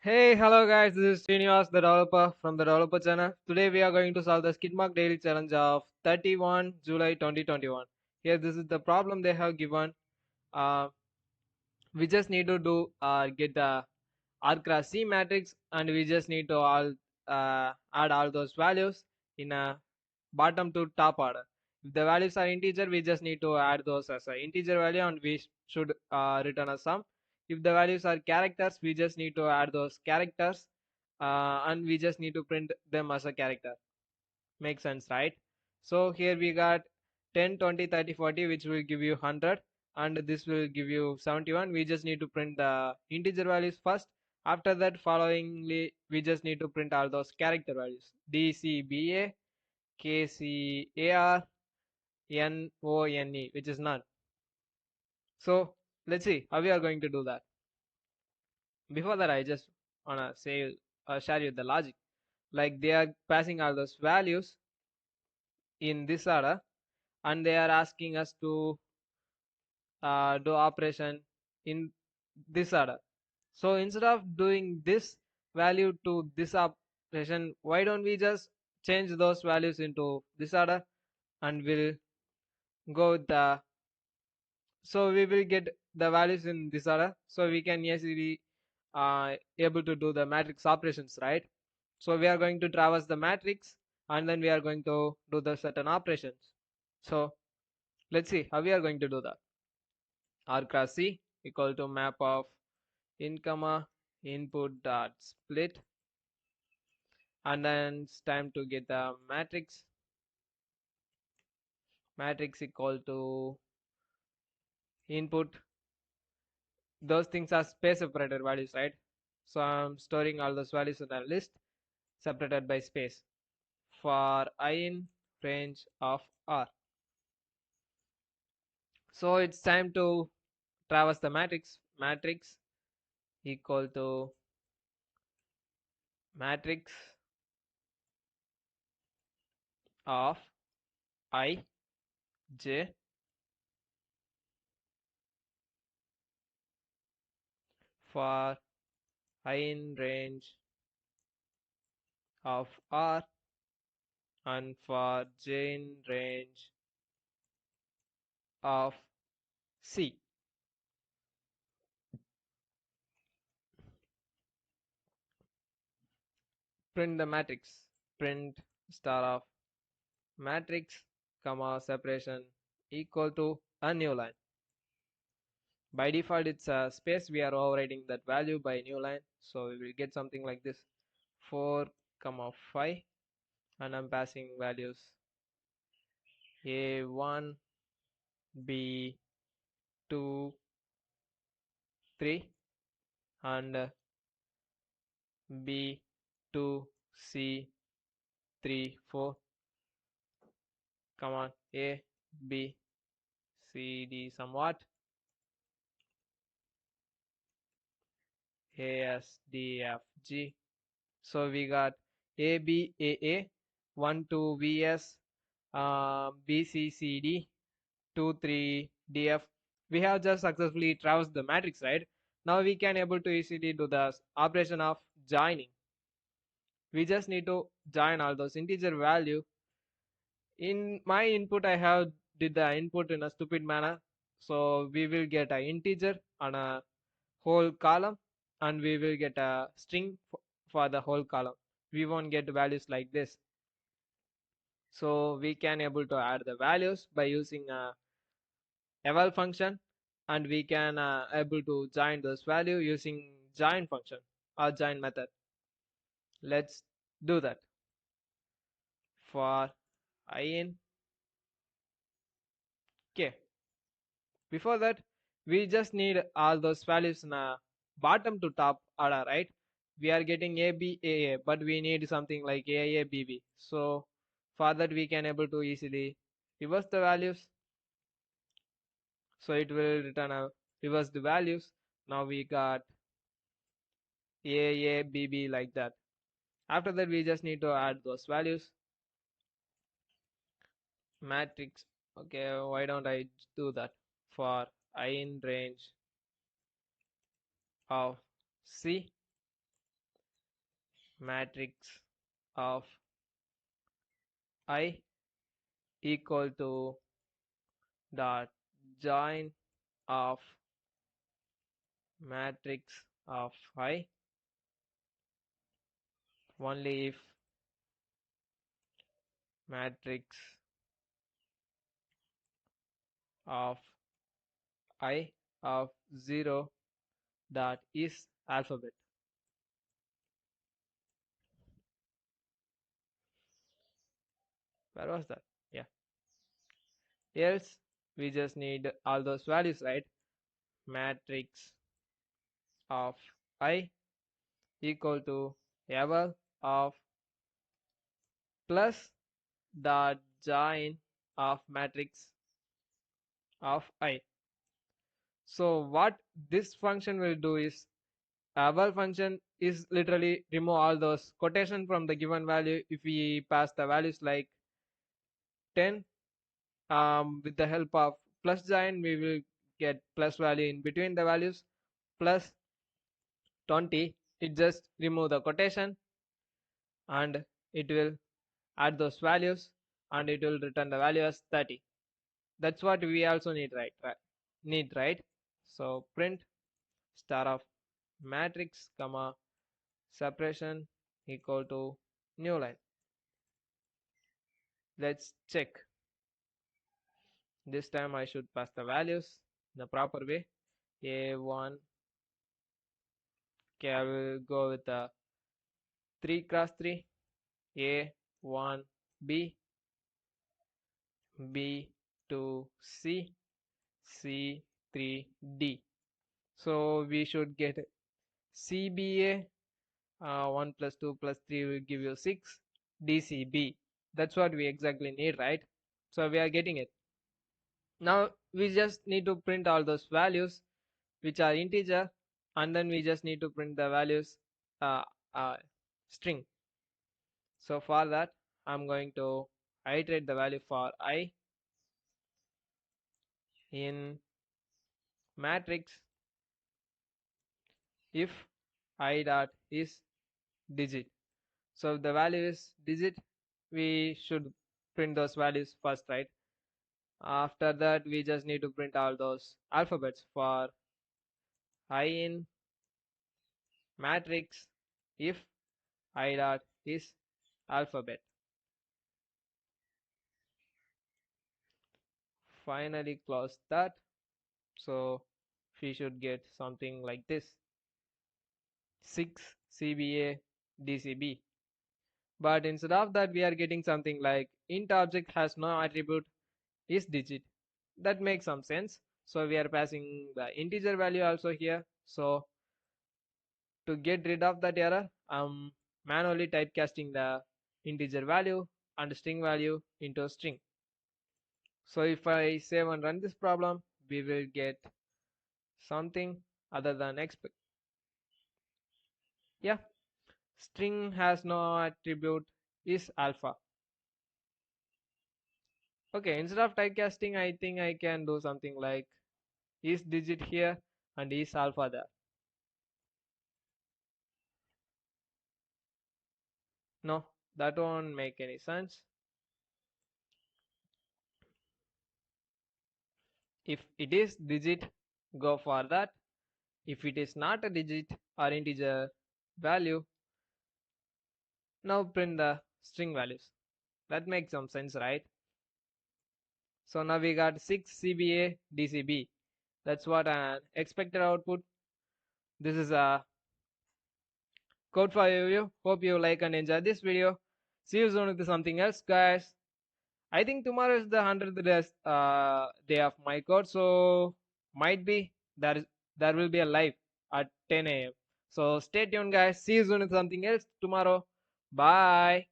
Hey, hello guys, this is Srinivas, the developer from the developer channel. Today we are going to solve the Skidmark daily challenge of 31 July 2021. Here, this is the problem they have given. Uh, we just need to do get the R cross C matrix, and we just need to all add all those values in a bottom to top order. If the values are integer, we just need to add those as an integer value, and we should return a sum. If the values are characters, we just need to add those characters, and we just need to print them as a character. Makes sense, right? So here we got 10, 20, 30, 40, which will give you 100, and this will give you 71. We just need to print the integer values first. After that, followingly, we just need to print all those character values: DCBA, KCAR, NONE, which is none. So let's see how we are going to do that. Before that, I just wanna say share you the logic. Like they are passing all those values in this order, and they are asking us to do operation in this order. So instead of doing this value to this operation, why don't we just change those values into this order, and we'll go with the, so we will get the values in this order, so we can easily able to do the matrix operations, right? So we are going to traverse the matrix, and then we are going to do the certain operations. So let's see how we are going to do that. R cross C equal to map of in comma input dot split, and then it's time to get the matrix equal to input. Those things are space separated values, right? So I'm storing all those values in a list separated by space for I in range of R. So it's time to traverse the matrix equal to matrix of I j for I in range of R, and for j in range of C. Print the matrix. Print star of matrix comma separation equal to a new line. By default it's a space, we are overriding that value by new line, so we will get something like this: 4 comma 5, and I'm passing values a1 b2 3 and b2 c3 4. Come on, a b c d somewhat, a s d f g. So we got a b a a 1 2 vs b c c d 2 3 df. We have just successfully traversed the matrix, right? Now we can able to easily do the operation of joining. We just need to join all those integer value. In my input, I have did the input in a stupid manner, so we will get an integer on a whole column, and we will get a string for the whole column. We won't get values like this. So we can able to add the values by using a eval function, and we can able to join those value using join function or join method. Let's do that. For I in k, before that, we just need all those values in a bottom to top order, right? We are getting a b a a, but we need something like a a b b. So for that, we can able to easily reverse the values, so it will return a reverse the values. Now we got a b b like that. After that, we just need to add those values. Matrix. Okay, why don't I do that? For I in range of C, matrix of I equal to dot join of matrix of I only if matrix of I of 0 dot is alphabet. Where was that? Yeah. Else we just need all those values, right? Matrix of I equal to eval of plus the join of matrix of I. So what this function will do is eval function is literally remove all those quotation from the given value. If we pass the values like 10, with the help of plus join we will get plus value in between the values plus 20. It just remove the quotation and it will add those values and it will return the value as 30. That's what we also need, right? So print star of matrix comma separation equal to new line. Let's check. This time I should pass the values in the proper way. A1, okay, I will go with the 3 cross 3. A1 B, B2 C, C3 D. So we should get CBA, 1 plus 2 plus 3 will give you 6, DCB. That's what we exactly need, right? So we are getting it. Now we just need to print all those values which are integer, and then we just need to print the values uh, string. So for that I'm going to iterate the value for I in matrix if I dot is digit. So if the value is digit, we should print those values first, right? After that we just need to print all those alphabets for I in matrix if I dot is alphabet. Finally close that. So we should get something like this: 6 CBA DCB. But instead of that we are getting something like int object has no attribute is digit. That makes some sense. So we are passing the integer value also here. So to get rid of that error, I'm manually typecasting the integer value and string value into a string. So if I save and run this problem, we will get something other than expect. Yeah, string has no attribute is alpha. Okay, instead of typecasting, I think I can do something like is digit here and is alpha there. No, that won't make any sense. If it is digit, go for that. If it is not a digit or integer value, now print the string values. That makes some sense, right? So now we got 6 CBA DCB. That's what an expected output. This is a code for you. Hope you like and enjoy this video. See you soon with something else, guys. I think tomorrow is the 100th day of my code, so might be there will be a live at 10 a.m. So stay tuned, guys. See you soon with something else tomorrow. Bye.